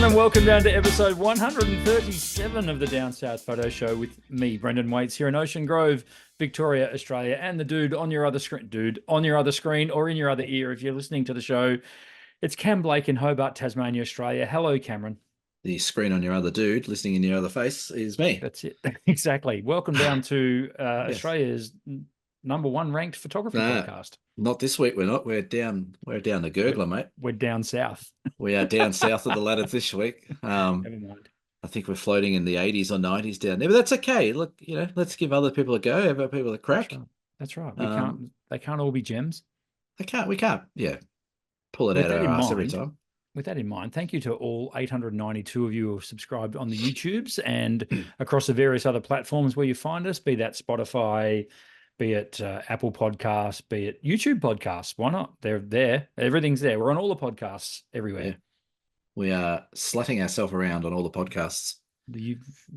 everyone, and welcome down to episode 137 of the Down South Photo Show with me, Brendan Waits, here in Ocean Grove, Victoria, Australia, and the dude on your other screen or in your other ear if you're listening to the show. It's Cam Blake in Hobart, Tasmania, Australia. Hello, Cameron. The screen on your other dude listening in your other face is me. That's it. Exactly. Welcome down to Australia's number one ranked photography podcast. Not this week. We're not. We're down the gurgler, mate. We're down south. We are down south of the ladder this week. Never mind. I think we're floating in the 80s or 90s down there, but that's okay. Look, let's give other people a go. Have other people a crack. That's right. They can't all be gems. We can't. Yeah. Pull it out of our ass every time. With that in mind, thank you to all 892 of you who have subscribed on the YouTubes and across the various other platforms where you find us, be that Spotify, be it Apple Podcasts, be it YouTube Podcasts. Why not? They're there. Everything's there. We're on all the podcasts everywhere. Yeah. We are slutting ourselves around on all the podcasts.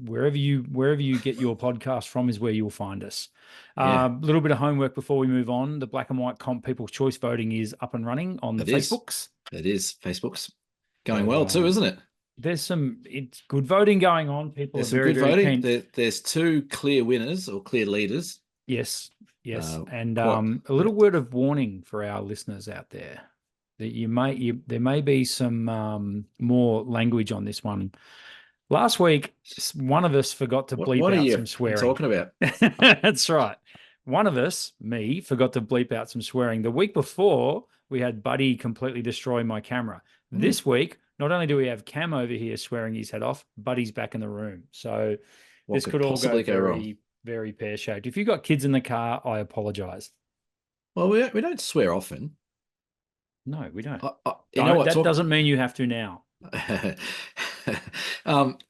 Wherever you get your podcast from is where you'll find us. A little bit of homework before we move on. The Black and White Comp People's Choice voting is up and running on the Facebooks. It is. Facebook's going well too, isn't it? It's good voting going on. People are very, very keen. There's two clear winners or clear leaders. Yes. And a little word of warning for our listeners out there that there may be some more language on this one. Last week, one of us forgot to bleep out some swearing. What are you talking about? That's right. One of us, me, forgot to bleep out some swearing. The week before, we had Buddy completely destroy my camera. This week, not only do we have Cam over here swearing his head off, Buddy's back in the room. So this could all go very, very pear-shaped. If you've got kids in the car, I apologize. Well, we don't swear often. No, we don't. That doesn't mean you have to now.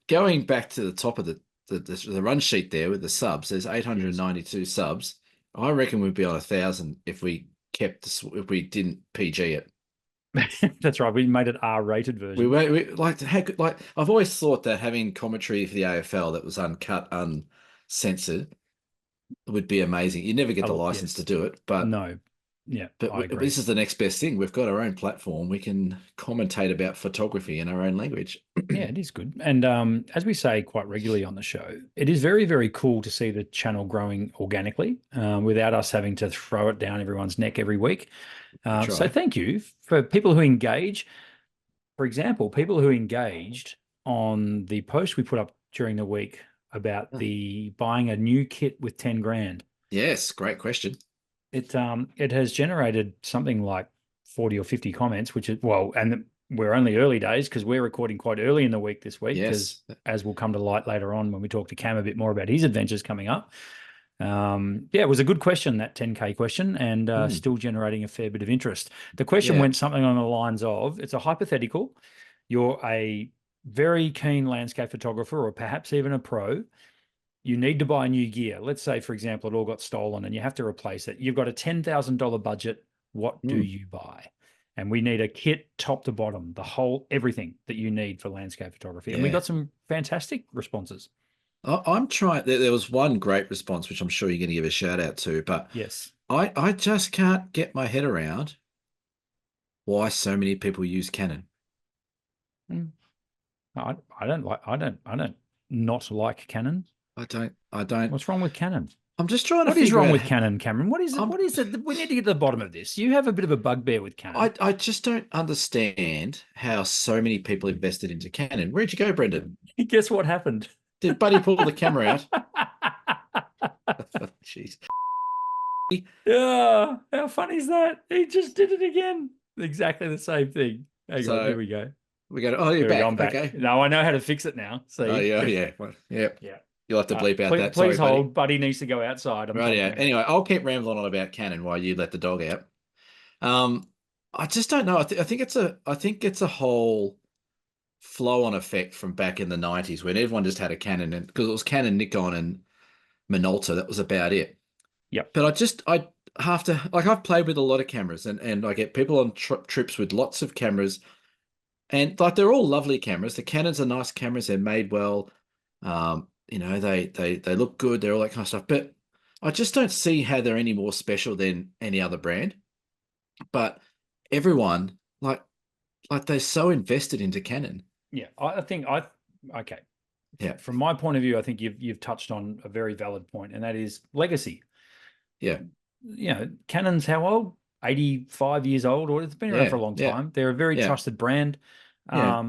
Going back to the top of the run sheet there with the subs, there's 892 subs. I reckon we'd be on 1,000 if we didn't PG it. That's right. We made it R-rated version. I've always thought that having commentary for the AFL that was uncut, uncensored would be amazing. You never get the license to do it, but no. Yeah, but this is the next best thing. We've got our own platform. We can commentate about photography in our own language. Yeah, it is good. And as we say quite regularly on the show, it is very, very cool to see the channel growing organically without us having to throw it down everyone's neck every week. So thank you for people who engage. For example, people who engaged on the post we put up during the week about the buying a new kit with 10 grand. Yes, great question. It has generated something like 40 or 50 comments, which is, and we're only early days because we're recording quite early in the week this week, because as will come to light later on when we talk to Cam a bit more about his adventures coming up. It was a good question, that 10K question, and still generating a fair bit of interest. The question went something on the lines of, it's a hypothetical. You're a very keen landscape photographer or perhaps even a pro. You need to buy new gear. Let's say, for example, it all got stolen and you have to replace it. You've got a $10,000 budget. What do you buy? And we need a kit top to bottom, everything that you need for landscape photography. And we got some fantastic responses. I'm trying. There was one great response, which I'm sure you're going to give a shout out to, but yes, I just can't get my head around why so many people use Canon. I don't not like Canon. I don't. What's wrong with Canon? I'm just trying to figure out. What is wrong with Canon, Cameron? What is it? What is it? We need to get to the bottom of this. You have a bit of a bugbear with Canon. I just don't understand how so many people invested into Canon. Where'd you go, Brendan? Guess what happened? Did Buddy pull the camera out? Jeez. Yeah, how funny is that? He just did it again. Exactly the same thing. Hang on, here we go. We go. Oh, you're back. Back. Okay. No, I know how to fix it now. See? Oh yeah. Well, yeah. You'll have to bleep out that. Please hold. Buddy needs to go outside. Right. Yeah. Anyway, I'll keep rambling on about Canon while you let the dog out. I just don't know. I think it's a whole flow-on effect from back in the 90s when everyone just had a Canon, and because it was Canon, Nikon, and Minolta. That was about it. Yep. But I have to, like, I've played with a lot of cameras, and I get people on trips with lots of cameras, and like they're all lovely cameras. The Canons are nice cameras. They're made well. They look good. They're all that kind of stuff. But I just don't see how they're any more special than any other brand. But everyone, like they're so invested into Canon. Yeah, okay. Yeah. From my point of view, I think you've touched on a very valid point, and that is legacy. Yeah. Canon's how old? 85 years old, or it's been around for a Yeah. long Yeah. time. They're a very Yeah. trusted brand. Yeah.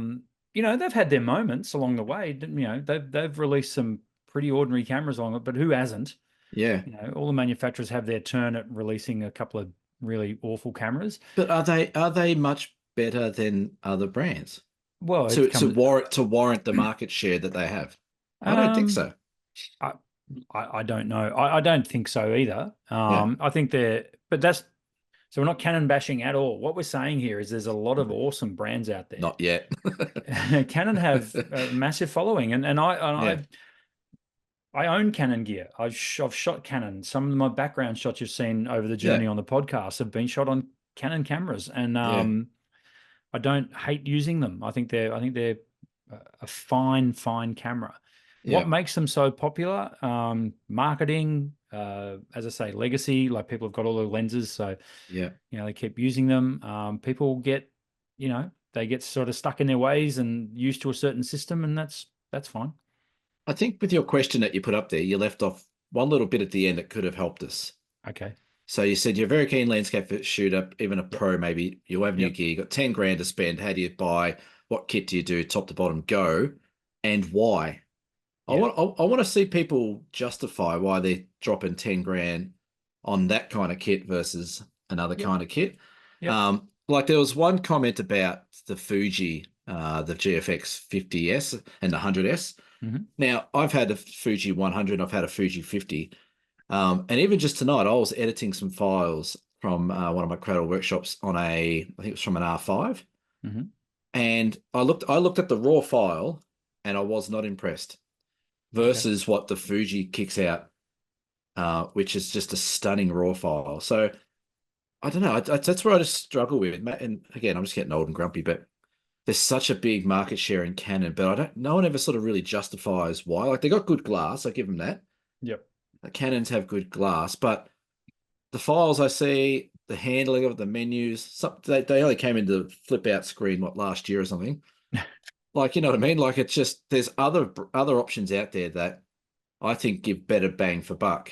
They've had their moments along the way. They've released some pretty ordinary cameras along it, but who hasn't? Yeah. All the manufacturers have their turn at releasing a couple of really awful cameras. But are they much better than other brands Well, to it to comes. warrant the market share that they have? I don't think Um, so. I, I don't know. I don't think so either. Yeah. I think but so we're not Canon bashing at all. What we're saying here is there's a lot of awesome brands out there. Not yet. Canon have a massive following, and Yeah. I own Canon gear. I've shot Canon. Some of my background shots you've seen over the journey Yeah. on the podcast have been shot on Canon cameras, and Yeah. I don't hate using them. I think they're a fine camera. What Yeah. makes them so popular? Marketing, as I say, legacy. Like people have got all the lenses, so Yeah. they keep using them. People they get sort of stuck in their ways and used to a certain system, and that's fine. I think with your question that you put up there, you left off one little bit at the end that could have helped us. Okay. So you said you're a very keen landscape shooter, even a Yep. pro, maybe you'll have new Yep. gear, you got 10 grand to spend. How do you buy? What kit do you do? Top to bottom, go, and why? Yeah. I want to see people justify why they're dropping 10 grand on that kind of kit versus another Yep. kind of kit. Yep. Like there was one comment about the Fuji, the GFX 50S and the 100S. Mm-hmm. Now, I've had a Fuji 100, I've had a Fuji 50. And even just tonight, I was editing some files from one of my cradle workshops on I think it was from an R5. Mm-hmm. And I looked at the raw file and I was not impressed Okay. versus what the Fuji kicks out, which is just a stunning raw file. So I don't know. That's where I just struggle with. And again, I'm just getting old and grumpy, but there's such a big market share in Canon, but no one ever sort of really justifies why. Like they got good glass, I give them that. Yep. Canons have good glass, but the files I see, the handling of the menus, they only came into flip out screen last year or something. Like, you know what I mean? Like it's just there's other options out there that I think give better bang for buck,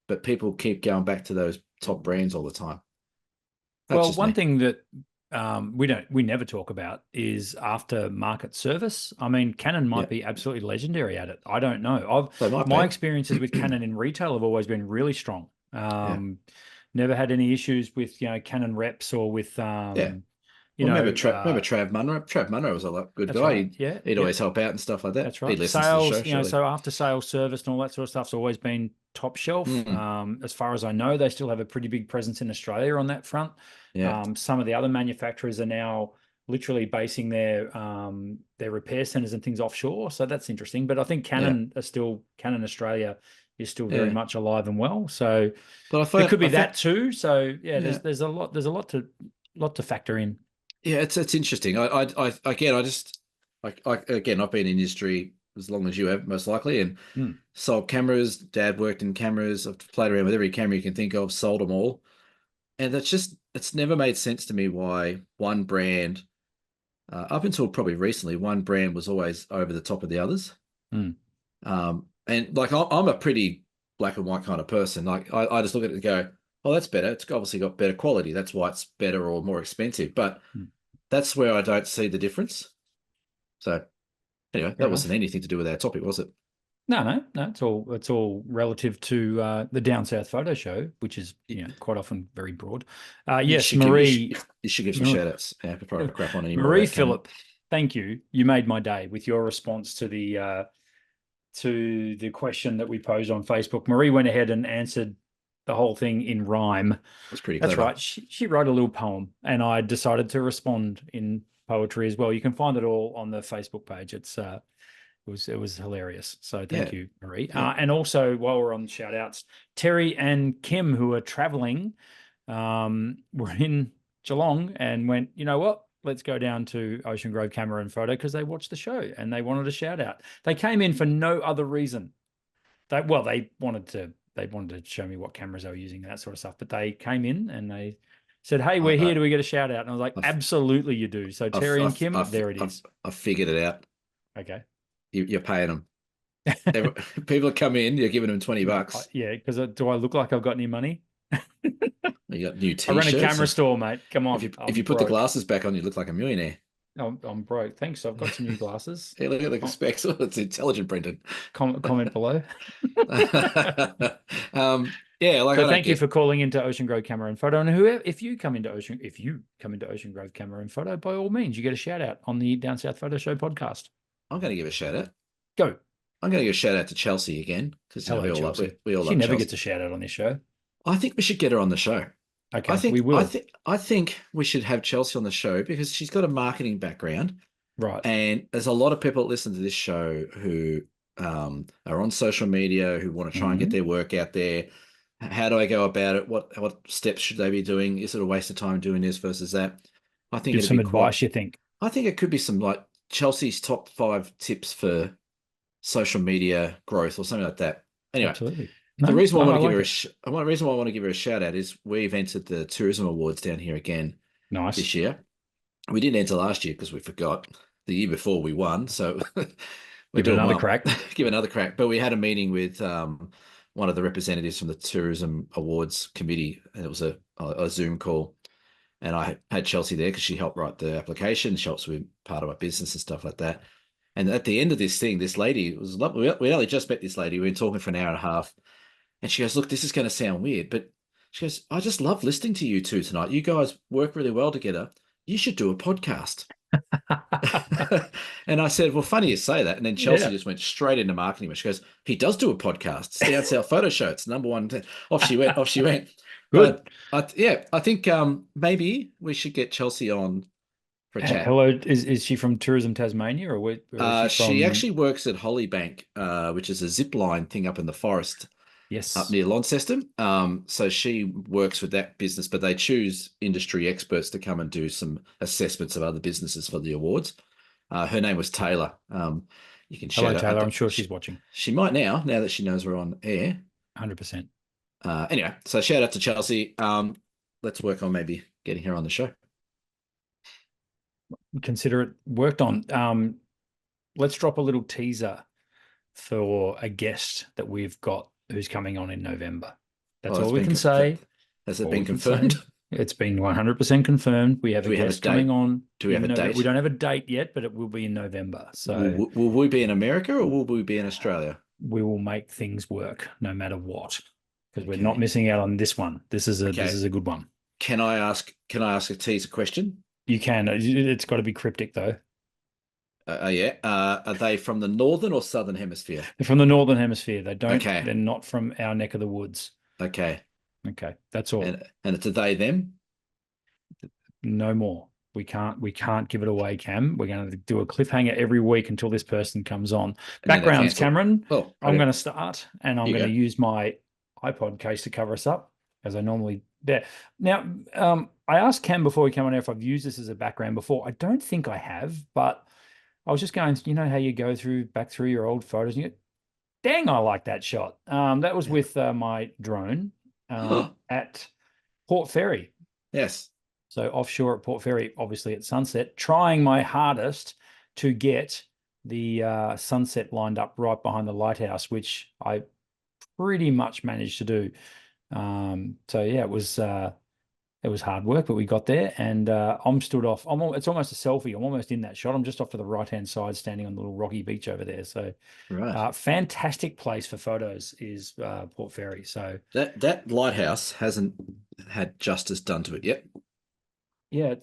but people keep going back to those top brands all the time. That's Well, just one me. thing that we never talk about is aftermarket service. I mean, Canon might Yeah, be absolutely legendary at it. I don't know. they might My be. experiences with Canon in retail have always been really strong. Yeah, Never had any issues with Canon reps or with yeah. you Well, know remember Trav Munro? Trav Munro was a good that's guy. right. He'd, Yeah. he'd Yep. always help out and stuff like that. That's He right. listens to the Sales, show, surely. so after sales service and all that sort of stuff's always been top shelf. Mm, As far as I know, they still have a pretty big presence in Australia on that front. yeah, Some of the other manufacturers are now literally basing their repair centers and things offshore. So that's interesting. But I think yeah, Canon Australia is still very yeah. much alive and well. So But there could be I found, that too. So yeah, yeah, there's a lot to factor in. yeah. It's interesting. Again, again, I've been in industry as long as you have, most likely, and Hmm. sold cameras. Dad worked in cameras. I've played around with every camera you can think of, sold them all, and it's never made sense to me why one brand, up until probably recently, one brand was always over the top of the others. Hmm. And like I'm a pretty black and white kind of person. Like I just look at it and go, oh, that's better. It's obviously got better quality. That's why it's better or more expensive. But Hmm. that's where I don't see the difference. So anyway, Fair that enough. wasn't anything to do with our topic, was it? No. It's all relative to the Down South Photo Show, which is quite often very broad. You Yes, should give you Marie, should, you should give some shout outs. Yeah, before I crap on anymore Marie about Canon. Phillip, thank you. You made my day with your response to the question that we posed on Facebook. Marie went ahead and answered the whole thing in rhyme. That's pretty That's clever. right. She wrote a little poem, and I decided to respond in poetry as well. You can find it all on the Facebook page. It was hilarious. So thank Yeah. you, Marie. Yeah. And also, while we're on shout outs, Terry and Kim, who are traveling, were in Geelong and went, you know what? Let's go down to Ocean Grove Camera and Photo because they watched the show and they wanted a shout out. They came in for no other reason. They wanted to show me what cameras they were using and that sort of stuff. But they came in and said, "Hey, I, we're here. I, Do we get a shout out?" And I was like, I've, "Absolutely, you do." So I've, Terry and I've, Kim, I've, there it I've, is. I've figured it out. Okay. You're paying them. People come in, you're giving them $20. Yeah, because do I look like I've got any money? You got new I run a T-shirts. camera store, mate. Come If on, you I'm put the broke. glasses back on, you look like a millionaire. I'm broke. Thanks. I've got some new glasses. Hey, look at the specs. It's intelligent printed. Comment below. Yeah, like So I don't thank you get. for calling into Ocean Grove Camera and Photo. And whoever, if you come into Ocean Grove Camera and Photo, by all means, you get a shout out on the Down South Photo Show podcast. I'm going to give a shout out. Go. I'm going to give a shout out to Chelsea again because Hello, Chelsea. we all She love never Chelsea. gets a shout out on this show. I think we should get her on the show. Okay, we will. I think we should have Chelsea on the show because she's got a marketing background. Right. And there's a lot of people that listen to this show who are on social media who want to try and get their work out there. How do I go about it? What steps should they be doing? Is it a waste of time doing this versus that? I think Give some advice, you think? I think it could be some like Chelsea's top 5 tips for social media growth or something like that. Anyway, Absolutely. the reason why I want to give her the reason why I want to give her a shout out is we've entered the tourism awards down here again this year. We didn't enter last year because we forgot. The year before we won, so give it another crack. Give another crack. But we had a meeting with one of the representatives from the Tourism Awards Committee, and it was a Zoom call. And I had Chelsea there because she helped write the application. She helps with part of my business and stuff like that. And at the end of this thing, this lady was lovely. We only just met this lady. We were talking for an hour and a half, and she goes, "Look, this is going to sound weird, but she goes, I just love listening to you two tonight. You guys work really well together. You should do a podcast." And I said, "Well, funny you say that." And then Chelsea just went straight into marketing. She goes, "He does do a podcast. It's Down South Photo Show. It's #1. Off she went. Off she went. Good. But I think maybe we should get Chelsea on for a chat. Hello, is she from Tourism Tasmania or where is she from? She actually works at Hollybank, which is a zip line thing up in the forest. Yes. Up near Launceston. So she works with that business, but they choose industry experts to come and do some assessments of other businesses for the awards. Her name was Taylor. You can shout Hello, Taylor. out. I'm sure she's watching. She might now that she knows we're on air. 100%. Anyway, so shout out to Chelsea. Let's work on maybe getting her on the show. Consider it worked on. Let's drop a little teaser for a guest that we've got who's coming on in November. That's all we can say. Has it been confirmed? It's been 100% confirmed. We have a guest coming on. Do we have a date? We don't have a date yet, but it will be in November. So will we be in America or will we be in Australia? We will make things work no matter what, because we're not missing out on this one. This is a good one. Can I ask a teaser question? You can. It's got to be cryptic though. Yeah. Are they from the northern or southern hemisphere? They're from the northern hemisphere. They don't. Okay. They're not from our neck of the woods. Okay. That's all. And it's a they them. No more. We can't give it away, Cam. We're going to do a cliffhanger every week until this person comes on. Backgrounds, Cameron. Oh, I'm going to start, and I'm going to use my iPod case to cover us up, as I normally do. Now, I asked Cam before we came on air if I've used this as a background before. I don't think I have, but I was just going, you know how you go back through your old photos and you go, dang, I like that shot. That was with my drone at Port Fairy. Yes. So offshore at Port Fairy, obviously at sunset, trying my hardest to get the sunset lined up right behind the lighthouse, which I pretty much managed to do. So yeah, it was hard work, but we got there, and I'm stood off. It's almost a selfie. I'm almost in that shot. I'm just off to the right-hand side, standing on the little rocky beach over there. So, fantastic place for photos is Port Fairy. So that lighthouse hasn't had justice done to it yet. Yeah,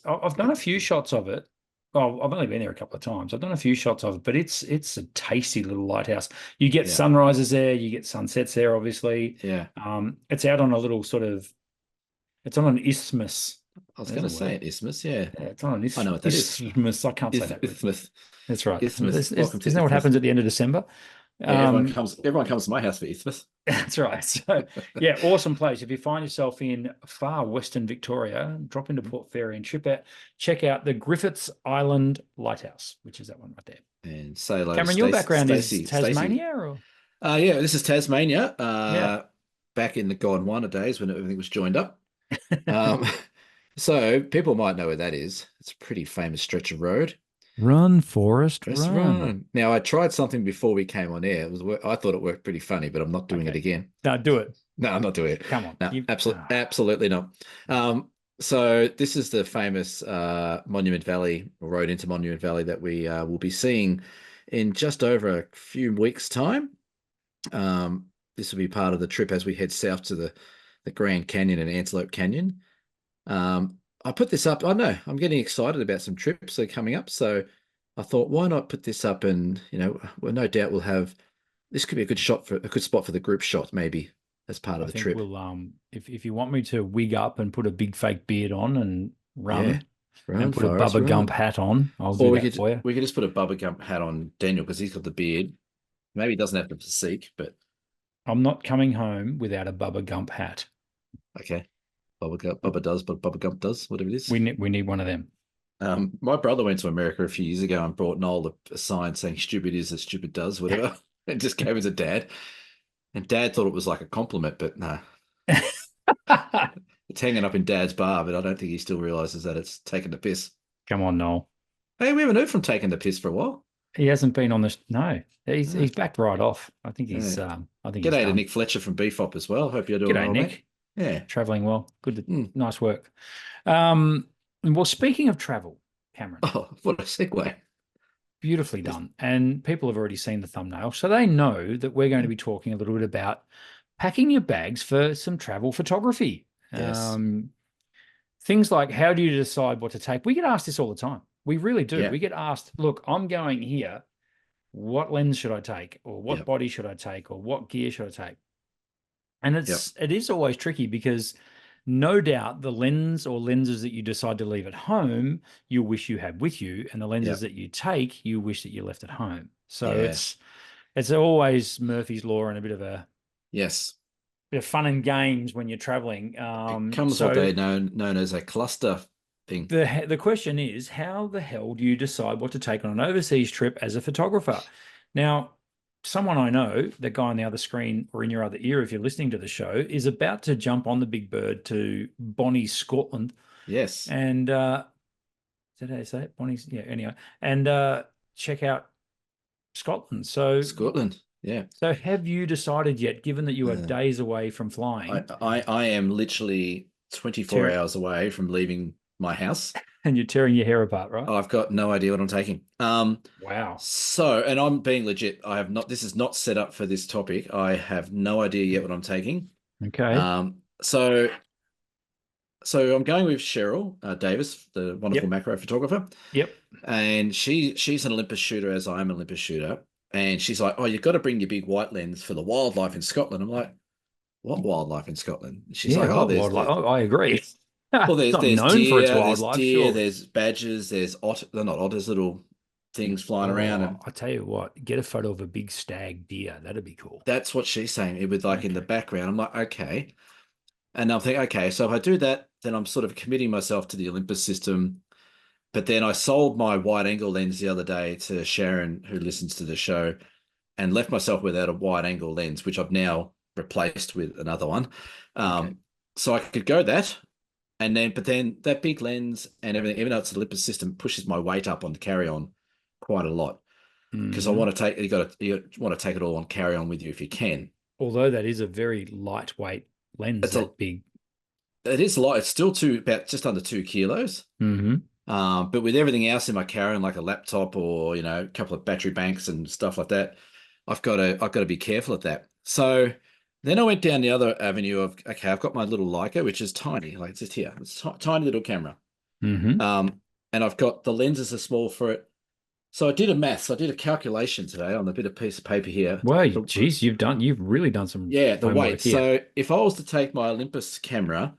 I've done a few shots of it. Oh, I've only been there a couple of times. I've done a few shots of it, but it's a tasty little lighthouse. You get sunrises there, you get sunsets there, obviously. Yeah. It's out on a little it's on an isthmus. I was going to say isthmus, yeah. It's on an isthmus. I know what that is. Isthmus. I can't say that. Isthmus. That's right. Isthmus. Isn't that what happens at the end of December? Yeah, everyone comes to my house for Isthmus. That's right. So, yeah, awesome place. If you find yourself in far western Victoria, drop into Port Fairy and check out the Griffiths Island Lighthouse, which is that one right there. And say hello, Cameron, your background is Tasmania, or? Yeah, this is Tasmania. Back in the Gondwana days when everything was joined up. So people might know where that is. It's a pretty famous stretch of road. Run, Forest, run. Restaurant. Now, I tried something before we came on air. I thought it worked pretty funny, but I'm not doing it Okay. again. Now do it. No, I'm not doing it. Come on. No, absolutely not. So this is the famous Monument Valley, or road into Monument Valley, that we will be seeing in just over a few weeks' time. This will be part of the trip as we head south to the Grand Canyon and Antelope Canyon. I put this up. I know I'm getting excited about some trips that are coming up. So I thought, why not put this up? And well, no doubt we'll have this could be a good spot for the group shot, maybe as part of I the think trip. we'll if you want me to wig up and put a big fake beard on and Yeah, run run, and put a Forrest, Bubba Gump run. hat on, I'll Or do that for you. we could just put a Bubba Gump hat on Daniel because he's got the beard. Maybe he doesn't have the physique, but I'm not coming home without a Bubba Gump hat. okay. Bubba does, but Bubba Gump does, whatever it is. We need one of them. My brother went to America a few years ago and brought Noel a sign saying "stupid is as stupid does," whatever, and just gave it to Dad. And Dad thought it was like a compliment, but no, it's hanging up in Dad's bar. But I don't think he still realizes that it's taking the piss. Come on, Noel. Hey, we haven't heard from taking the piss for a while. He hasn't been on this. No, Yeah. he's backed right off. I think he's Yeah. I think he's G'day to done. Nick Fletcher from Beefop as well. Hope you're doing G'day, well, mate. Nick. Yeah. Traveling well. Good. Mm. Nice work. Well, speaking of travel, Cameron, Oh, what a segue. beautifully done. And people have already seen the thumbnail, so they know that we're going to be talking a little bit about packing your bags for some travel photography. Yes. Things like, how do you decide what to take? We get asked this all the time. We really do. Yeah. We get asked, look, I'm going here. What lens should I take? Or what Yep. body should I take? Or what gear should I take? And Yep. it is always tricky because no doubt the lens or lenses that you decide to leave at home, you wish you had with you, and the lenses Yep. that you take, you wish that you left at home. So Yeah. it's always Murphy's Law and a bit of Yes. fun and games when you're traveling. It comes So what they known as a cluster thing. the question is, how the hell do you decide what to take on an overseas trip as a photographer? Now, someone I know, the guy on the other screen or in your other ear, if you're listening to the show, is about to jump on the big bird to Bonnie, Scotland. Yes. And did I say it? Bonnie's, yeah, anyway. And check out Scotland. So Scotland. Yeah. So have you decided yet, given that you are days away from flying? I am literally 24 hours away from leaving my house. And you're tearing your hair apart, right? I've got no idea what I'm taking. Wow. So, and I'm being legit. This is not set up for this topic. I have no idea yet what I'm taking. Okay. So I'm going with Cheryl Davis, the wonderful macro photographer. Yep. And she's an Olympus shooter, as I am an Olympus shooter. And she's like, "Oh, you've got to bring your big white lens for the wildlife in Scotland." I'm like, "What wildlife in Scotland?" She's like, "Oh, there's wildlife. I agree. well, there's known deer, for its wildlife, there's deer, sure. there's badgers, there's they're not otters, little things flying around." And I tell you what, get a photo of a big stag deer. That'd be cool. that's what she's saying. It would in the background. I'm like, okay. And I'm thinking, okay, so if I do that, then I'm sort of committing myself to the Olympus system. But then I sold my wide angle lens the other day to Sharon, who listens to the show, and left myself without a wide angle lens, which I've now replaced with another one. So I could go that. But then that big lens and everything, even though it's a Olympus system, pushes my weight up on the carry-on quite a lot. Because I want to take you want to take it all on carry-on with you if you can. Although that is a very lightweight lens, It's big. It is light. It's still about just under 2 kilos. But with everything else in my carry-on, like a laptop or a couple of battery banks and stuff like that, I've got to be careful of that. So then I went down the other avenue of, okay, I've got my little Leica, which is tiny, like it's just here. It's a tiny little camera. And I've got the lenses are small for it. So I did a calculation today on a piece of paper here. Well, geez, you've really done some the weight. Here. So if I was to take my Olympus camera,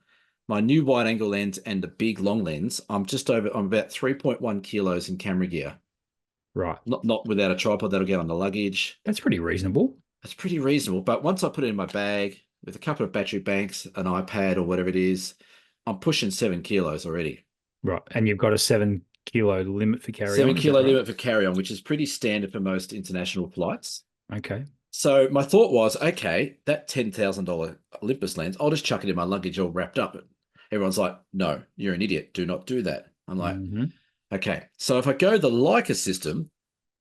my new wide angle lens and the big long lens, I'm about 3.1 kilos in camera gear. Right. Not without a tripod that'll get on the luggage. That's pretty reasonable. That's pretty reasonable. But once I put it in my bag with a couple of battery banks, an iPad or whatever it is, I'm pushing 7 kilos already. Right. And you've got a 7 kilo limit for carry-on. 7 kilo limit for carry-on, which is pretty standard for most international flights. Okay. So my thought was, okay, that $10,000 Olympus lens, I'll just chuck it in my luggage all wrapped up. Everyone's like, no, you're an idiot. Do not do that. I'm like, Mm-hmm. okay. So if I go the Leica system,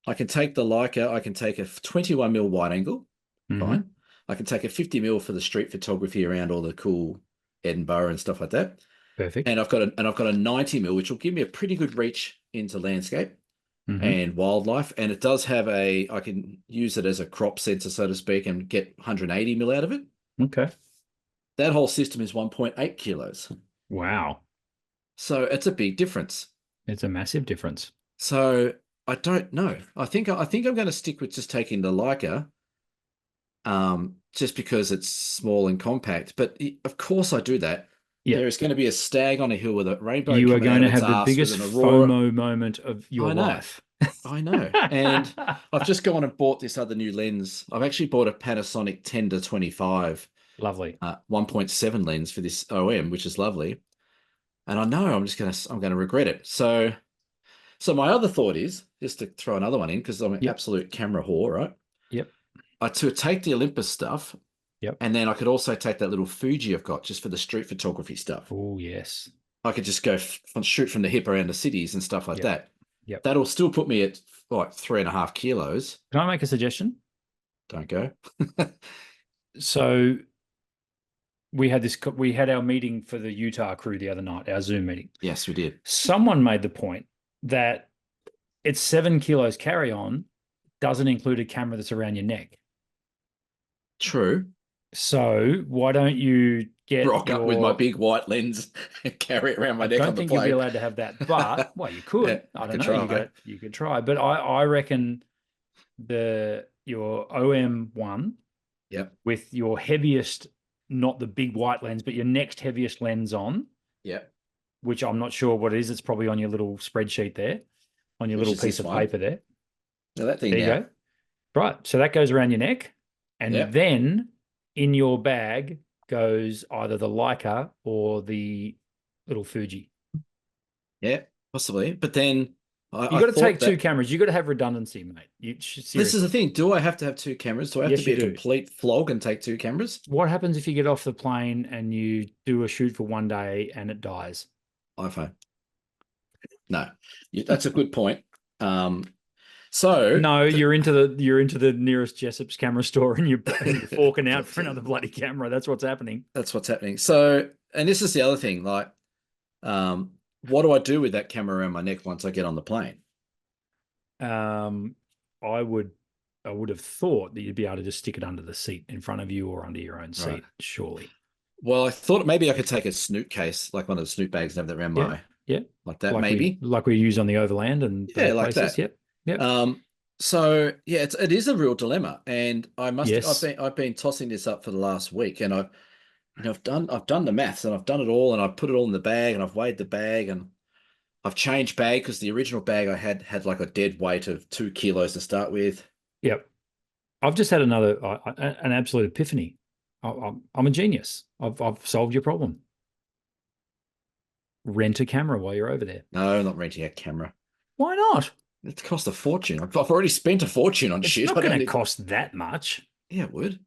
I can take the Leica, I can take a 21 mil wide angle. Mm-hmm. Fine. I can take a 50 mil for the street photography around all the cool Edinburgh and stuff like that. Perfect. And I've got a 90 mil, which will give me a pretty good reach into landscape Mm-hmm. and wildlife. And it does have I can use it as a crop sensor, so to speak, and get 180 mil out of it. Okay. That whole system is 1.8 kilos. Wow. So it's a big difference. It's a massive difference. So I don't know. I think I'm going to stick with just taking the Leica, just because it's small and compact. But of course I do that. Yeah. There is going to be a stag on a hill with a rainbow You are coming going out of to its have the ass with biggest an aurora. FOMO moment of your I know. life. I know. And I've just gone and bought this other new lens. I've actually bought a Panasonic 10 to 25 Lovely. 1.7 lens for this OM, which is lovely. And I know I'm going to regret it. So my other thought is just to throw another one in because I'm an Yep. absolute camera whore, right? Yep. To take the Olympus stuff, Yep. and then I could also take that little Fuji I've got just for the street photography stuff. Oh, yes. I could just go shoot from the hip around the cities and stuff like Yep. that. Yep. That'll still put me at like 3.5 kilos. Can I make a suggestion? Don't go. So we had our meeting for the Utah crew the other night, our Zoom meeting. Yes, we did. Someone made the point that it's 7 kilos carry on doesn't include a camera that's around your neck. True. So why don't you rock up with my big white lens and carry it around my neck on the plane? I don't think you'll be allowed to have that, but well, you could. Yeah, I don't know. You could try, but I reckon your OM1, yep, with your heaviest, not the big white lens, but your next heaviest lens on, yep, which I'm not sure what it is. It's probably on your little spreadsheet there, on your little piece of paper there. Now that thing there you go. Right. So that goes around your neck. And then in your bag goes either the Leica or the little Fuji. Yeah, possibly. But then you got to take two cameras. You got to have redundancy, mate. This is the thing. Do I have to have two cameras? Do I have to be a complete flog and take two cameras? What happens if you get off the plane and you do a shoot for one day and it dies? iPhone. No, that's a good point. So no, you're into the nearest Jessop's camera store and you're forking out for another bloody camera. That's what's happening. That's what's happening. So, and this is the other thing, like, what do I do with that camera around my neck once I get on the plane? I would have thought that you'd be able to just stick it under the seat in front of you or under your own seat, surely. Well, I thought maybe I could take a snoot case, like one of the snoot bags, and have that around my like that, maybe like we use on the Overland and like that. Yep. So yeah, it is a real dilemma, and I've been tossing this up for the last week, and I've done the maths and I've done it all, and I've put it all in the bag, and I've weighed the bag, and I've changed bag because the original bag I had like a dead weight of 2 kilos to start with. Yep. I've just had an absolute epiphany. I'm a genius. I've solved your problem. Rent a camera while you're over there. No, I'm not renting a camera. Why not? It costs a fortune. I've already spent a fortune on shit. It's not going to cost that much. Yeah, it would.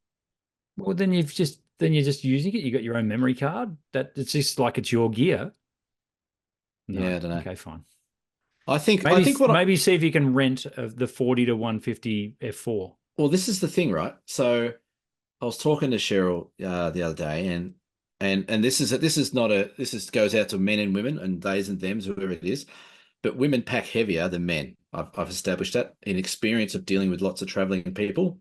Well, then you're just using it. You got your own memory card. That it's just like it's your gear. No. Yeah, I don't know. Okay, fine. I think maybe see if you can rent the 40 to 150 f4. Well, this is the thing, right? So I was talking to Cheryl the other day, and this goes out to men and women and theys and thems, whoever it is. But women pack heavier than men. I've established that in experience of dealing with lots of traveling people.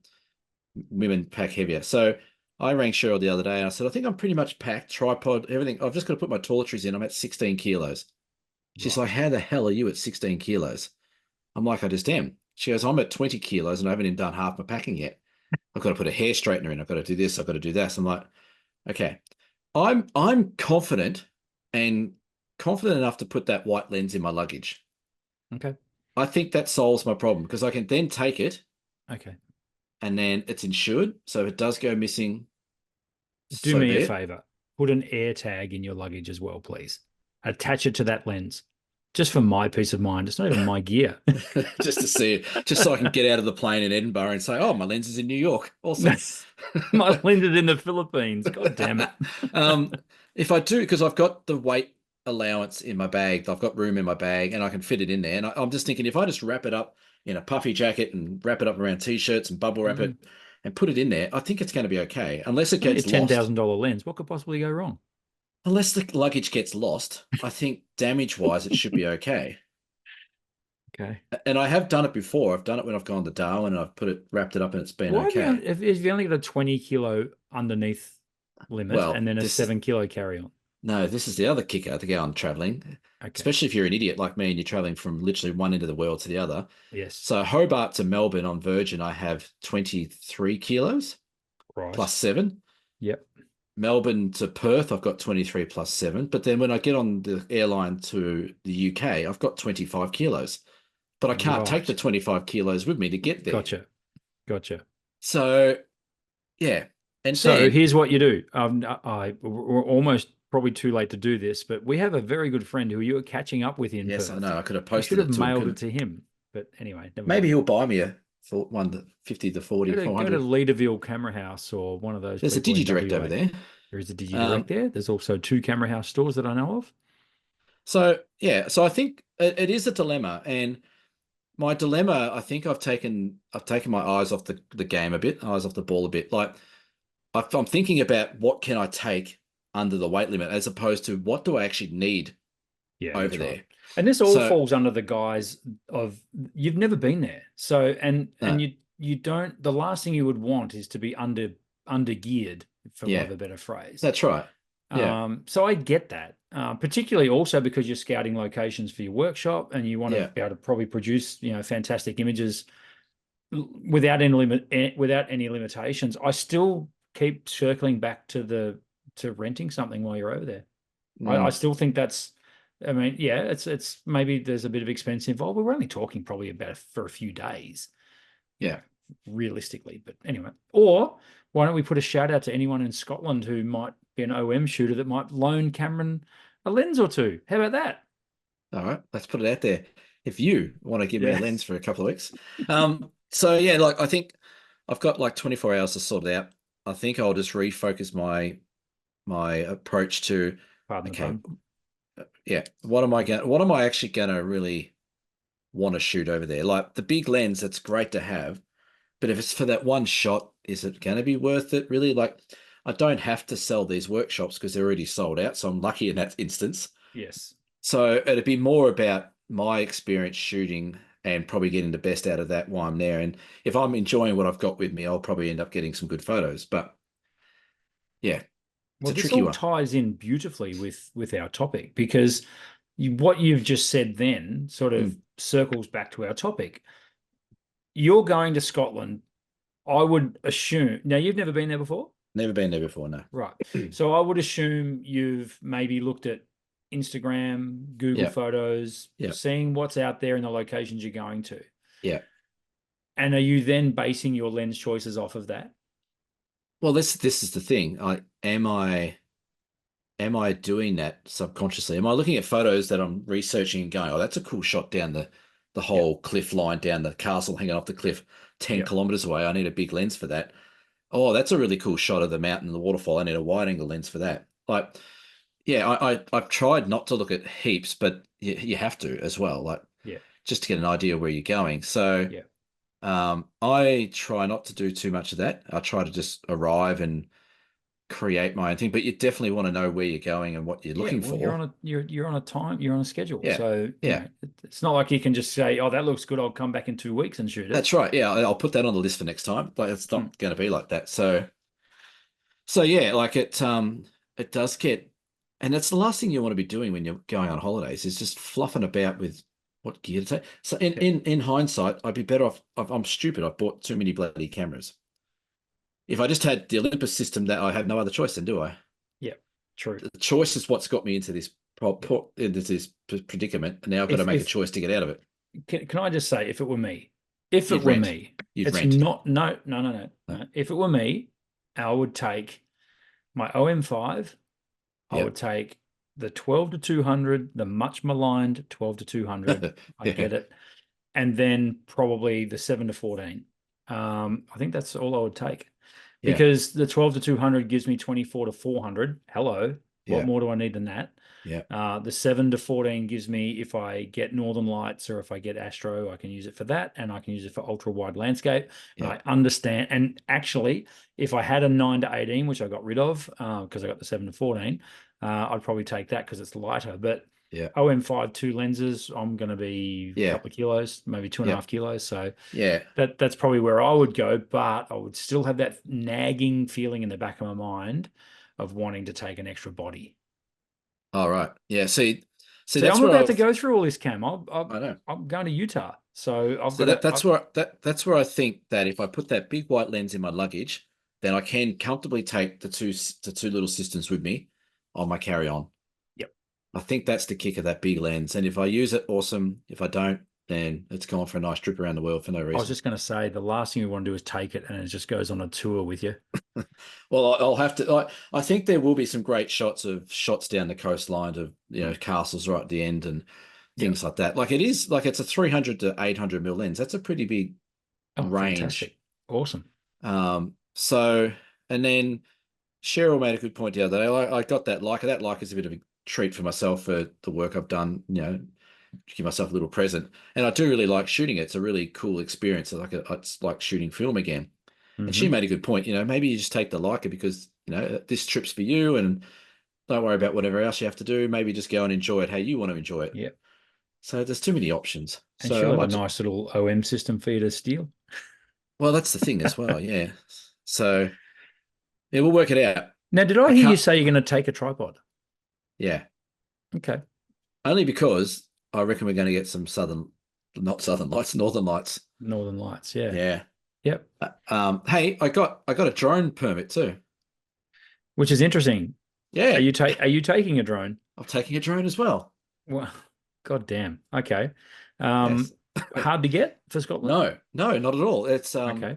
Women pack heavier. So I rang Cheryl the other day and I said, I think I'm pretty much packed, tripod, everything. I've just got to put my toiletries in. I'm at 16 kilos. She's like, how the hell are you at 16 kilos? I'm like, I just am. She goes, I'm at 20 kilos and I haven't even done half my packing yet. I've got to put a hair straightener in. I've got to do this. I've got to do that. So I'm like, okay, I'm confident enough to put that white lens in my luggage. Okay. I think that solves my problem because I can then take it. Okay. And then it's insured. So if it does go missing, do me a favor. Put an air tag in your luggage as well, please. Attach it to that lens. just for my peace of mind. It's not even my gear. just to see it, just so I can get out of the plane in Edinburgh and say, "Oh, my lens is in New York." Awesome. My lens is in the Philippines. God damn it. um, if I do, because I've got the weight allowance in my bag, I've got room in my bag, and I can fit it in there. And I'm just thinking, if I just wrap it up in a puffy jacket and wrap it up around t-shirts and bubble wrap it and put it in there, I think it's going to be okay, unless it It's only a gets lost. $10,000 lens. What could possibly go wrong? Unless the luggage gets lost, I think damage-wise it should be okay. Okay. And I have done it before. I've done it when I've gone to Darwin and I've wrapped it up and it's been Why have you, okay. if you only got a 20 kilo underneath limit Well, and then a this 7 kilo carry on? no, this is the other kicker to go on traveling, Okay. especially if you're an idiot like me and you're traveling from literally one end of the world to the other. Yes. So Hobart to Melbourne on Virgin, I have 23 kilos Right. plus 7. Yep. Melbourne to Perth, I've got 23 plus 7. But then when I get on the airline to the UK, I've got 25 kilos. But I can't take the Right. 25 kilos with me to get there. Gotcha. Gotcha. So, yeah. And So then, here's what you do. We're almost probably too late to do this, but we have a very good friend who you were catching up with in yes, I Perth. know, I could have You should posted have it to him, mailed it couldn't to him. But anyway, never maybe mind. he'll buy me a one to 50 to 40, Go to 400. Leaderville Camera House or one of those There's a people in DigiDirect over WA. there. There is a DigiDirect Um, there. There's also 2 Camera House stores that I know of. so yeah, so I think it is a dilemma, and my dilemma, I think I've taken my eyes off the game a bit, eyes off the ball a bit. Like I'm thinking about what can I take under the weight limit as opposed to what do I actually need Yeah, over that's right. there. And this all So falls under the guise of you've never been there. So and no, you don't the last thing you would want is to be under geared, for want yeah, of a better phrase. that's right. Yeah, So I get that, particularly also because you're scouting locations for your workshop and you want to yeah. be able to probably produce, fantastic images without any without any limitations. I still keep circling back to renting something while you're over there. I Mm, still think that's, I mean, yeah, it's maybe there's a bit of expense involved, but we're only talking probably about for a few days, yeah. realistically. But anyway, or why don't we put a shout out to anyone in Scotland who might be an OM shooter that might loan Cameron a lens or two? How about that? All right, let's put it out there. If you want to give me a Yeah. lens for a couple of weeks. So yeah, like I think I've got like 24 hours to sort it out. I think I'll just refocus my approach to, Pardon the okay, pun. yeah, what am I actually gonna really want to shoot over there? Like the big lens, that's great to have, but if it's for that one shot, is it gonna be worth it really? Like I don't have to sell these workshops because they're already sold out, so I'm lucky in that instance. Yes. So it'd be more about my experience shooting and probably getting the best out of that while I'm there. And if I'm enjoying what I've got with me, I'll probably end up getting some good photos. But yeah, it's Well, a this tricky all one. ties in beautifully with our topic because what you've just said then sort of Mm. circles back to our topic. You're going to Scotland, I would assume. Now, you've never been there before? Never been there before, no. Right. So I would assume you've maybe looked at Instagram, Google Yeah, Photos, yeah, seeing what's out there in the locations you're going to. yeah. And are you then basing your lens choices off of that? Well, this is the thing. Am I doing that subconsciously? Am I looking at photos that I'm researching and going, oh, that's a cool shot down the Yeah. whole cliff line down the castle hanging off the cliff 10 Yeah. kilometers away. I need a big lens for that. Oh, that's a really cool shot of the mountain and the waterfall. I need a wide angle lens for that. Like, yeah, I've tried not to look at heaps, but you have to as well, like Yeah. just to get an idea where you're going. So Yeah. I try not to do too much of that. I try to just arrive and create my own thing, but you definitely want to know where you're going and what you're Yeah, looking well, for. you're on a time, you're on a schedule. Yeah, So, yeah, it's not like you can just say, "Oh, that looks good. I'll come back in 2 weeks and shoot it." that's right. Yeah, I'll put that on the list for next time, but it's Hmm. not going to be like that. So yeah, like it does get, and that's the last thing you want to be doing when you're going on holidays is just fluffing about with what gear to take. So in Yeah. in in hindsight, I'd be better off. I'm stupid. I bought too many bloody cameras. If I just had the Olympus system, that I have no other choice, then do I? Yeah. True. The choice is what's got me into this Yeah. predicament, and now I've got to If make a if choice to get out of it. can I just say, if it You'd were rent. me, You'd it's rent. not, no, no, no, no, No. no. If it were me, I would take my OM5. I would Yep. take the 12 to 200, the much maligned 12 to 200. I Yeah. get it. And then probably the 7 to 14. I think that's all I would take, Yeah. because the 12 to 200 gives me 24 to 400. Hello. What Yeah. more do I need than that? Yeah. The 7 to 14 gives me, if I get Northern Lights or if I get Astro, I can use it for that, and I can use it for ultra wide landscape. And Yeah. I understand. And actually, if I had a 9 to 18, which I got rid of because I got the 7 to 14, I'd probably take that because it's lighter. But Yeah. OM5 2 lenses, I'm going to be a couple of kilos, maybe 2.5 kilos. So Yeah. that's probably where I would go, but I would still have that nagging feeling in the back of my mind of wanting to take an extra body. All right. Yeah. See, See, that's I'm where about to go through all this, Cam. I know. I'm going to Utah, so I've So got to. that's where I think that if I put that big white lens in my luggage, then I can comfortably take the two little systems with me on my carry-on. Yep. I think that's the kick of that big lens. And if I use it, awesome. If I don't, then it's gone for a nice trip around the world for no I was reason. just going to say the last thing we want to do is take it and it just goes on a tour with you. Well, I'll have to. I think there will be some great shots down the coastline of castles right at the end and Yeah. things like that. Like it's a 300 to 800 mil lens. That's a pretty big Oh, range. fantastic! Awesome. So and then Cheryl made a good point the other day. I got that Leica. That Leica is a bit of a treat for myself for the work I've done. Give myself a little present, and I do really like shooting it. It's a really cool experience. It's like shooting film again. And she Mm-hmm. made a good point. Maybe you just take the Leica because this trip's for you, and don't worry about whatever else you have to do. Maybe just go and enjoy it how you want to enjoy it. Yep. So there's too many options. And So she'll I have a might. nice little OM system for you to steal. Well, that's the thing as well. Yeah. So yeah, we'll work it out. Now, did I I hear you can't. say you're going to take a tripod? Yeah. Okay. Only because I reckon we're going to get some not southern lights, northern lights. Northern Lights. Yeah. Yeah. Yep. Hey, I got a drone permit too. Which is interesting. Are Yeah. you taking a drone? I'm taking a drone as well. Well, God damn. Okay. Yes. Hard to get for Scotland? No, no, not at all. It's Okay.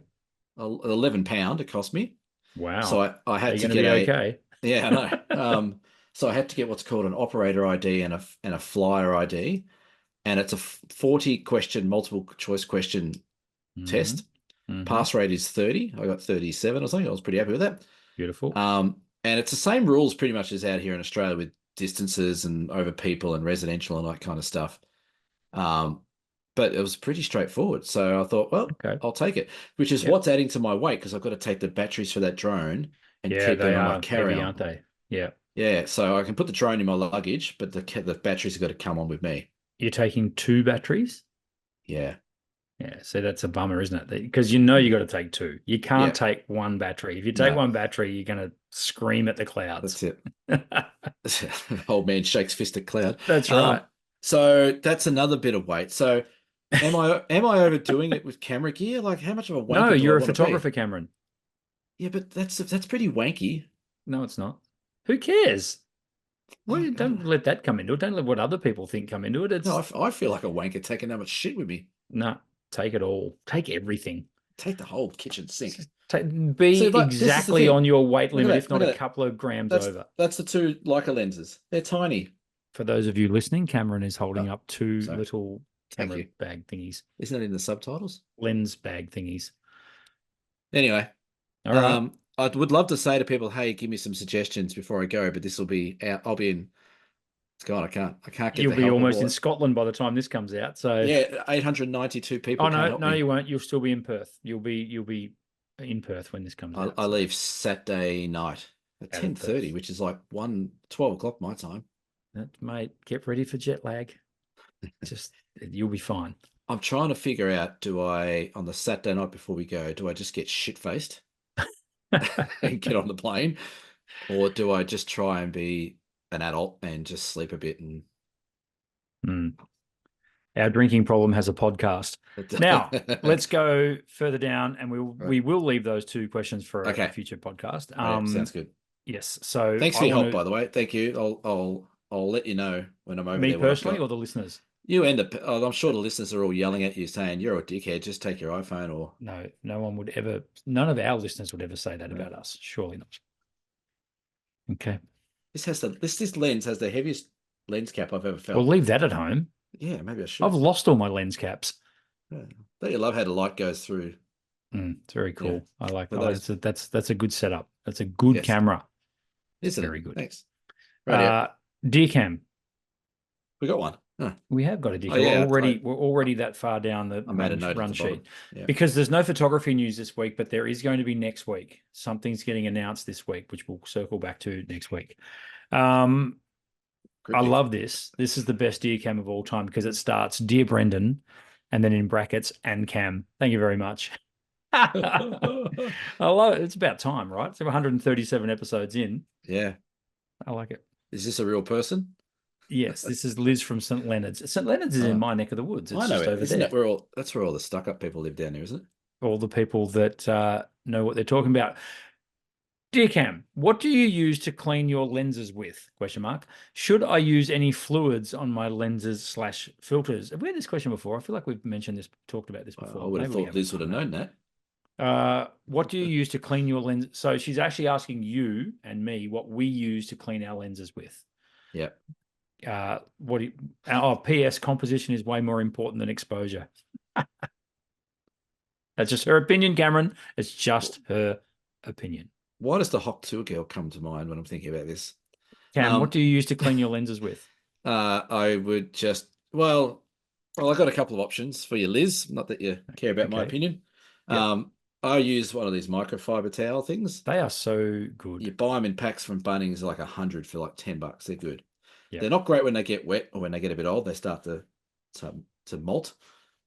£11 it cost me. So Wow. I Are had you to going to get be a okay? yeah, I know. So I had to get what's called an operator ID and a flyer ID, and it's a 40 question multiple choice question Hmm. test. Hmm. Pass rate is 30. I got 37 or something. I was pretty happy with that. Beautiful. And it's the same rules pretty much as out here in Australia with distances and over people and residential and that kind of stuff. Um, but it was pretty straightforward. So I thought, well, Okay. I'll take it, which is Yep. what's adding to my weight because I've got to take the batteries for that drone and Yeah, keep they them on my are heavy, carry-on. aren't they? Yeah. Yeah, so I can put the drone in my luggage, but the batteries have got to come on with me. You're taking two batteries? Yeah, Yeah, so that's a bummer, isn't it? Because you got to take two. You can't yeah, take one battery. If you take no, one battery, you're going to scream at the clouds. that's it. Old man shakes fist at cloud. That's right. So that's another bit of weight. So am I overdoing it with camera gear? Like, how much of a No, wanker do I you're a want to be? photographer, Cameron. Yeah, but that's pretty wanky. No, it's not. Who cares? Well, Like, don't let that come into it. Don't let what other people think come into it. no, It's I feel like a wanker taking that much shit with me. no, take it all. Take everything. Take the whole kitchen sink. Be See, but this is the exactly thing. on your weight Look at limit, that. if Look not at a that. couple of grams That's over. that's the two Leica lenses. They're tiny. For those of you listening, Cameron is holding Oh, up two so little thank camera you. bag thingies, Isn't that in the subtitles? lens bag thingies. Anyway, All right. I would love to say to people, hey, give me some suggestions before I go, but this will be out. I'll be in. It's gone. I can't get You'll the be help of almost all in it. Scotland by the time this comes out. So, Yeah, 892 oh people can't no, help no, me. you won't. You'll still be in Perth. You'll be in Perth when this comes out. I So leave Saturday night at out of 10:30, Perth, which is like 12 o'clock my time. mate, get ready for jet lag. Just you'll be fine. I'm trying to figure out, do I, on the Saturday night before we go, do I just get shit-faced and get on the plane? Or do I just try and be an adult and just sleep a bit and Hmm. Our drinking problem has a podcast. Now, let's go further down, and Right. we will leave those two questions for a Okay. future podcast. Oh, yeah, sounds good. Yes. So Thanks I for your want help, to, by the way. Thank you. I'll let you know when I'm over me there what I've personally, got. or the listeners. You end up, I'm sure the listeners are all yelling at you saying you're a dickhead, just take your iPhone or No, no one would ever. None of our listeners would ever say that no. about us. Surely not. Okay. This lens has the heaviest lens cap I've ever Well, felt. leave that at home. Yeah, maybe I I've should. lost all my lens caps. Yeah. Don't you love how the light goes through? It's very Yeah. cool. I like. For I like those, that's a good setup. That's a good yes, camera. It's isn't it? very good. Thanks. Right, yeah. Uh, Deer cam. We got one. Huh. We have got a Oh decal. yeah, We're already that far down the I made a note at run the bottom. sheet Yeah. because there's no photography news this week, but there is going to be next week. Something's getting announced this week, which we'll circle back to next week. I Cryptic. love this. This is the best deer cam of all time because it starts Dear Brendan and then in brackets and cam. Thank you very much. I love it. It's about time, right? So 137 episodes in. Yeah. I like it. Is this a real person? Yes, this is Liz from St. Leonard's. St. Leonard's is in my neck of the woods. I It's know just it. over Isn't there. that where all that's where all the stuck-up people live down there, isn't it? All the people that know what they're talking about. Dear Cam, what do you use to clean your lenses with? Question mark. Should I use any fluids on my lenses / filters? Have we had this question before? I feel like we've mentioned this, talked about this before. I would have Maybe we thought haven't Liz would have done known that. what do you use to clean your lens? So she's actually asking you and me what we use to clean our lenses with. Yeah. PS composition is way more important than exposure. That's just her opinion, Cameron. It's just her opinion. Why does the Hawk Tour girl come to mind when I'm thinking about this? Cam, what do you use to clean your lenses with? I would just I got a couple of options for you, Liz. Not that you care about my opinion. Yep. I use one of these microfiber towel things. They are so good. You buy them in packs from Bunnings, like 100 for like $10. They're good. Yep. They're not great when they get wet or when they get a bit old. They start to molt.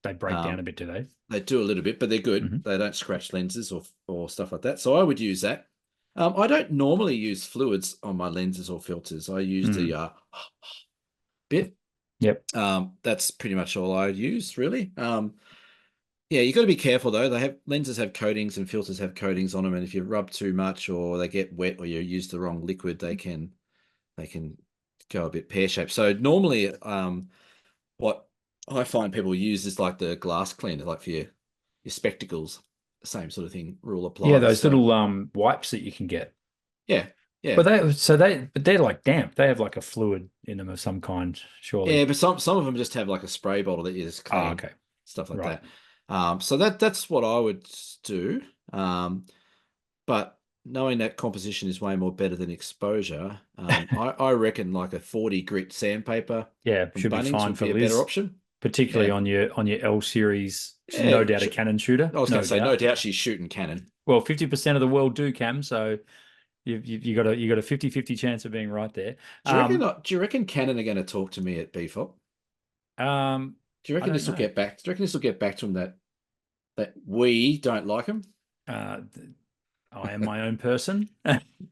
They break down a bit, do they? They do a little bit, but they're good. Mm-hmm. They don't scratch lenses or stuff like that. So I would use that. I don't normally use fluids on my lenses or filters. I use the bit. Yep. That's pretty much all I use, really. Yeah, you got to be careful though. Lenses have coatings and filters have coatings on them, and if you rub too much or they get wet or you use the wrong liquid, they can go a bit pear-shaped. So normally, what I find people use is like the glass cleaner, like for your spectacles. Same sort of thing. Rule applies. Yeah, those little wipes that you can get. Yeah, yeah. But they're like damp. They have like a fluid in them of some kind, surely. Yeah, but some of them just have like a spray bottle that you just clean. Oh, okay. Stuff like that. So that's what I would do. But knowing that composition is way more better than exposure, I reckon like a 40 grit sandpaper. Yeah, should be fine for a Liz, better option. Particularly on your L series. Yeah, no doubt a Canon shooter. I was going to say, no doubt she's shooting Canon. Well, 50% of the world do, Cam. So you got a 50-50 chance of being right there. Do you reckon Canon are going to talk to me at BFOP? Do you reckon this will get back? Do you reckon this will get back to them that we don't like them? I am my own person.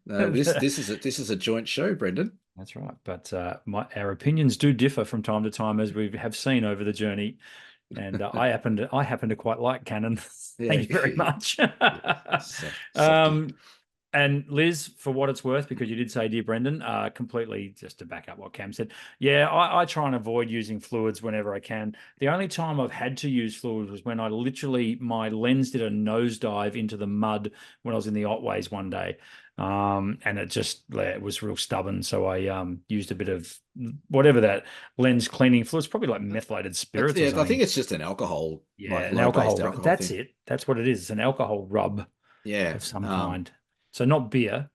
No, this is a joint show, Brendan. That's right. But our opinions do differ from time to time, as we have seen over the journey. And I happen to quite like Canon. Thank you very much. And Liz, for what it's worth, because you did say, dear Brendan, completely just to back up what Cam said. Yeah, I try and avoid using fluids whenever I can. The only time I've had to use fluids was when my lens did a nosedive into the mud when I was in the Otways one day. And it was real stubborn. So I used a bit of whatever that lens cleaning fluid. Probably like methylated spirits. I think it's just an alcohol. Yeah, like an alcohol rub. That's it. That's what it is. It's an alcohol rub. Yeah, of some kind. So not beer.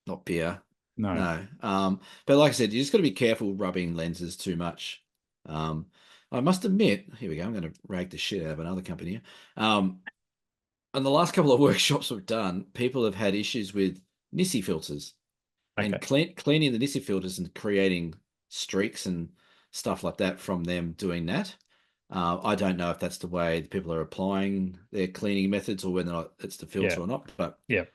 Not beer. No. But like I said, you just got to be careful rubbing lenses too much. I must admit, here we go. I'm going to rag the shit out of another company here. On the last couple of workshops we've done, people have had issues with Nissi filters and cleaning the Nissi filters and creating streaks and stuff like that from them doing that. I don't know if that's the way people are applying their cleaning methods or whether it's the filter or not. But yeah.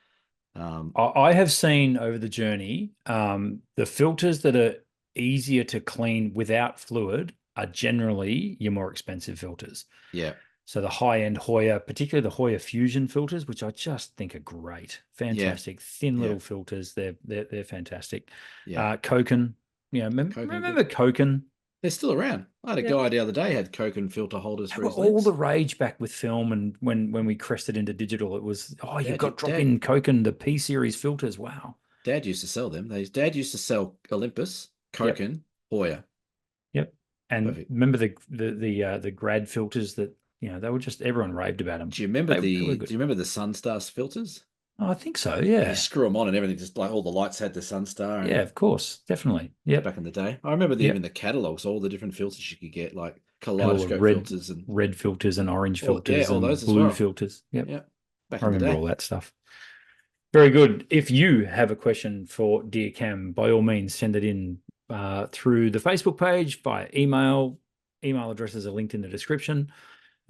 I have seen over the journey, the filters that are easier to clean without fluid are generally your more expensive filters. Yeah. So the high-end Hoya, particularly the Hoya Fusion filters, which I just think are great, fantastic, thin little filters. They're fantastic. Yeah. Koken, remember Koken? They're still around. I had a guy the other day had Koken filter holders for his all lens. the rage back with film, and when we crested into digital, it was you've got drop-in Koken, the P series filters. Wow, Dad used to sell them. Dad used to sell Olympus, Koken, Hoya. Yep. And Perfect. remember the grad filters that, they were just, everyone raved about them. Do you remember They were good. Do you remember the Sunstar filters? Oh, I think so. And Yeah. you screw them on and everything, just like all the lights had the Sunstar. Yeah, of course, definitely. Yep. Back in the day, I remember Yep. even the catalogs, all the different filters you could get, like And all the kaleidoscope filters and red filters and orange all filters and those as blue well. filters. Yep. Yeah, back I in the remember day. all that stuff. Very good. If you have a question for Dear Cam, by all means, send it in through the Facebook page, by email. Email addresses are linked in the description.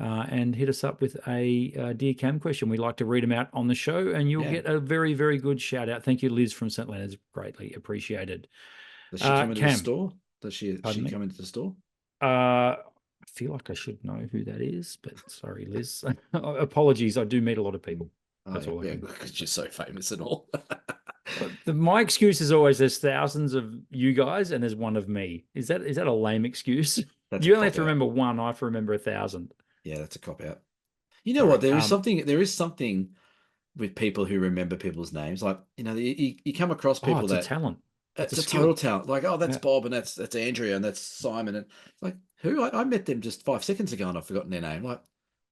And hit us up with a Dear Cam question. We like to read them out on the show, and you'll get a very, very good shout out. Thank you, Liz from St. Leonard's. Greatly appreciated. Does she come into Cam, the store? Does she come into the store? I feel like I should know who that is, but sorry, Liz. Apologies. I do meet a lot of people. That's all I can. Because you're so famous and all. My excuse is always there's thousands of you guys and there's one of me. Is that a lame excuse? You only have to remember one. I have to remember 1,000. Yeah, that's a cop out. You know what? There is something with people who remember people's names. Like, you come across people it's a talent. It's a total talent. Like, oh, that's Bob and that's Andrea and that's Simon. And like, who? I met them just 5 seconds ago and I've forgotten their name. Like,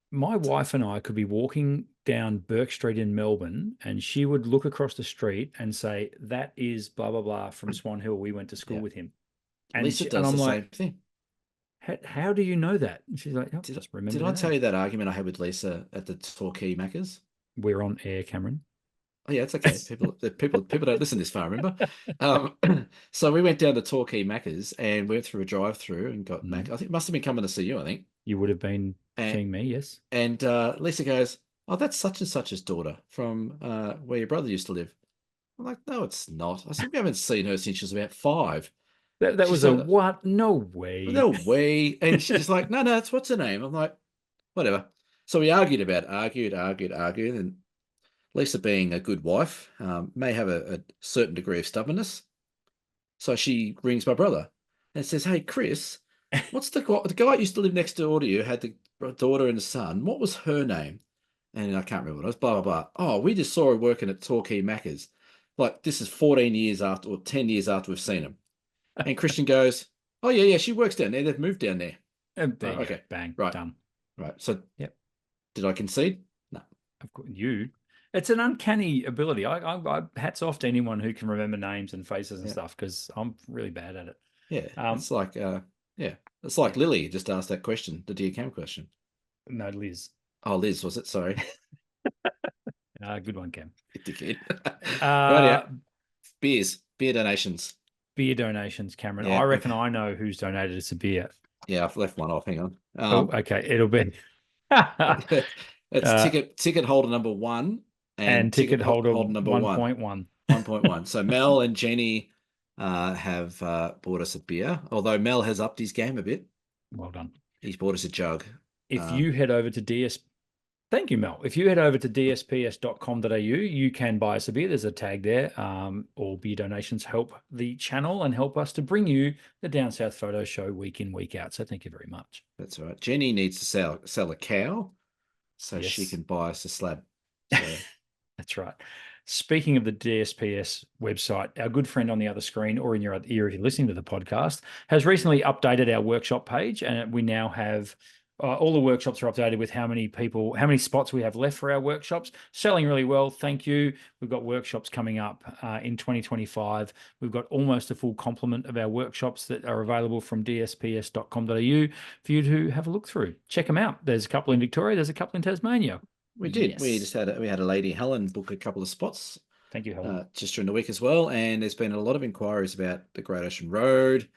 my wife and I could be walking down Burke Street in Melbourne and she would look across the street and say, that is blah, blah, blah from Swan Hill. We went to school with him. And Lisa does the same thing. How do you know that? And she's like, just remember. Did I tell you that argument I had with Lisa at the Torquay Macca's? We're on air, Cameron. Oh yeah, it's okay. People don't listen this far, remember? So we went down to Torquay Macca's and went through a drive-through and got Mac. I think it must have been coming to see you, I think. You would have been seeing me, yes. And Lisa goes, oh, that's such and such's daughter from where your brother used to live. I'm like, no, it's not. I said, we haven't seen her since she was about 5. That was said, what? No way. No way. And she's like, no, that's what's her name? I'm like, whatever. So we argued, and Lisa, being a good wife, may have a certain degree of stubbornness. So she rings my brother and says, hey, Chris, what's the guy that used to live next door to you, had the daughter and a son. What was her name? And I can't remember what it was, blah, blah, blah. Oh, we just saw her working at Torquay Macca's. Like, this is 14 years after, or 10 years after we've seen him. And Christian goes, oh, yeah, she works down there. They've moved down there. Okay, bang, right, done. Right. So, yep. Did I concede? No. Of course, it's an uncanny ability. I hats off to anyone who can remember names and faces and stuff, because I'm really bad at it. Yeah. It's like, it's like Lily just asked that question, the Dear Cam question. No, Liz. Oh, Liz, was it? Sorry. Good one, Cam. Dickhead. Beer donations. Beer donations, Cameron. Yeah, I reckon I know who's donated us a beer. Yeah, I've left one off. Hang on. Okay. It'll be it's ticket holder number 1 and ticket holder number 1.1. 1.1. So Mel and Jenny have bought us a beer, although Mel has upped his game a bit. Well done. He's bought us a jug. If you head over to Thank you, Mel. If you head over to dsps.com.au, you can buy us a beer. There's a tag there. All beer donations help the channel and help us to bring you the Down South Photo Show week in, week out. So thank you very much. That's all right. Jenny needs to sell a cow so she can buy us a slab. So. That's right. Speaking of the DSPS website, our good friend on the other screen, or in your other ear if you're listening to the podcast, has recently updated our workshop page, and we now have all the workshops are updated with how many spots we have left for our workshops. Selling really well. Thank you. We've got workshops coming up in 2025. We've got almost a full complement of our workshops that are available from dsps.com.au for you to have a look through. Check them out. There's a couple in Victoria. There's a couple in Tasmania. We did. Yes. We had a lady, Helen, book a couple of spots. Thank you, Helen. Just during the week as well. And there's been a lot of inquiries about the Great Ocean Road,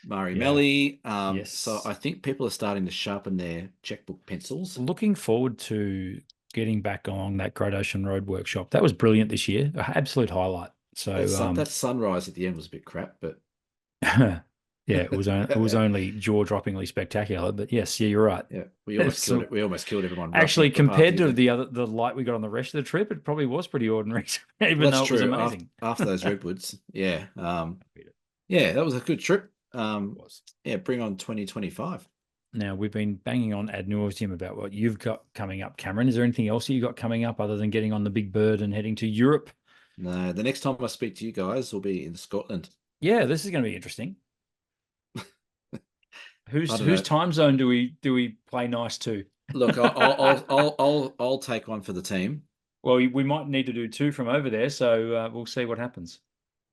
Murray Melly. So I think people are starting to sharpen their checkbook pencils. Looking forward to getting back on that Great Ocean Road workshop. That was brilliant this year. Absolute highlight. So that sunrise at the end was a bit crap, but yeah, it was only jaw-droppingly spectacular. But yes, you're right. Yeah, we almost killed everyone. Actually, compared to the light we got on the rest of the trip, it probably was pretty ordinary, even though it was amazing. After those redwoods, yeah, that was a good trip. Bring on 2025. Now, we've been banging on ad nauseum about what you've got coming up, Cameron. Is there anything else that you got coming up other than getting on the big bird and heading to Europe No, the next time I speak to you guys will be in Scotland. Yeah, this is going to be interesting. I don't Whose know. time zone do we play nice to? Look, I'll take one for the team. Well, we might need to do two from over there, so we'll see what happens.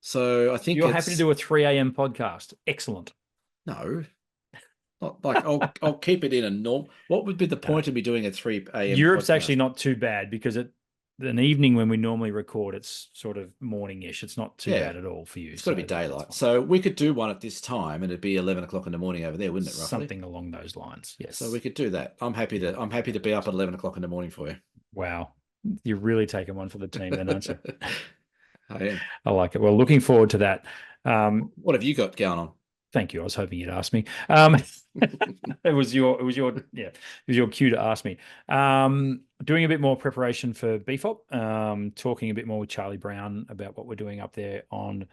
So I think You're happy to it's do a 3 a.m. podcast. Excellent. no, not like I'll keep it in a norm. What would be the No. point of me doing a 3 a.m. Europe's actually podcast? not too bad because an evening when we normally record, it's sort of morning-ish. It's not too Yeah, bad at all for you. it's got to So be that's daylight. fine. So we could do one at this time, and it'd be 11 o'clock in the morning over there, wouldn't it, roughly? Something along those lines. So we Yes. could do that. I'm happy to be up at 11 o'clock in the morning for you. Wow. You're really taking one for the team then, aren't you? I am. I like it. Well, looking forward to that. What have you got going on? Thank you. I was hoping you'd ask me. It was your cue to ask me. Doing a bit more preparation for BFOP, talking a bit more with Charlie Brown about what we're doing up there on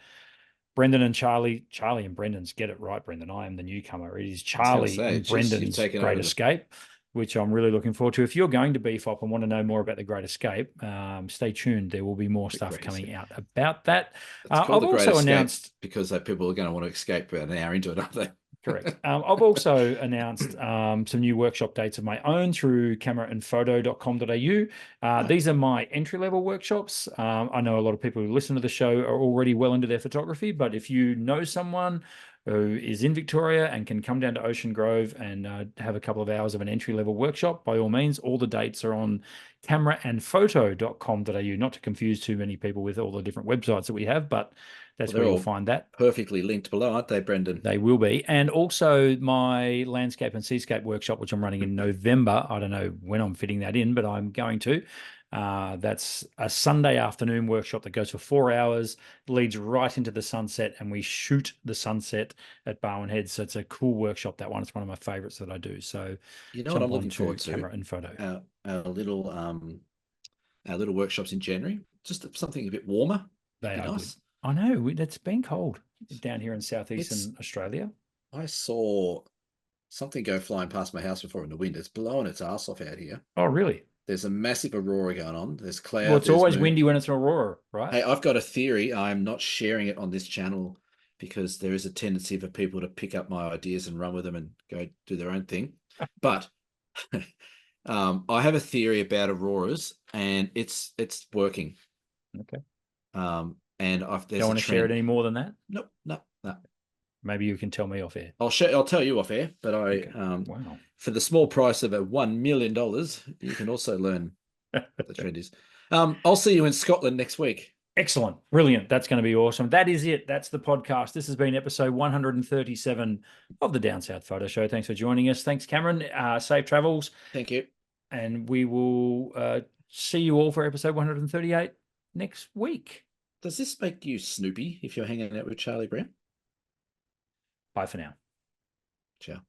Brendan and Charlie. Charlie and Brendan's, get it right, Brendan. I am the newcomer. It is I was going to Charlie say, and geez, you've Brendan's taken Great over the. Escape, which I'm really looking forward to. If you're going to BFOP and want to know more about the Great Escape, stay tuned. There will be more stuff coming out about that. It's called I've the Great also Escape announced because people are going to want to escape about an hour into it, aren't they? Correct. I've also announced some new workshop dates of my own through cameraandphoto.com.au. These are my entry-level workshops. I know a lot of people who listen to the show are already well into their photography, but if you know someone who is in Victoria and can come down to Ocean Grove and have a couple of hours of an entry-level workshop, by all means, all the dates are on cameraandphoto.com.au, not to confuse too many people with all the different websites that we have, but that's where you'll find that. Perfectly linked below, aren't they, Brendan? They will be. And also my landscape and seascape workshop, which I'm running in November. I don't know when I'm fitting that in, but I'm going to. That's a Sunday afternoon workshop that goes for 4 hours, leads right into the sunset, and we shoot the sunset at Barwon Heads. So it's a cool workshop, that one. It's one of my favorites that I do. So you know what jump I'm looking on to forward to? camera and photo. Our little workshops in January. Just something a bit warmer. They be are nice. good. I know it's been cold down here in southeastern Australia. I saw something go flying past my house before in the wind. It's blowing its ass off out here. Oh, really? There's a massive aurora going on. There's clouds. Well, it's always windy when it's an aurora, right? Hey, I've got a theory. I'm not sharing it on this channel because there is a tendency for people to pick up my ideas and run with them and go do their own thing. But I have a theory about auroras, and it's working. Okay. And there's Don't want to share it any more than that? No. Maybe you can tell me off air. I'll tell you off air, but Wow. For the small price of $1 million, you can also learn what the trend is. I'll see you in Scotland next week. Excellent. Brilliant. That's going to be awesome. That is it. That's the podcast. This has been episode 137 of the Down South Photo Show. Thanks for joining us. Thanks, Cameron. Safe travels. Thank you. And we will see you all for episode 138 next week. Does this make you Snoopy if you're hanging out with Charlie Brown? Bye for now. Ciao.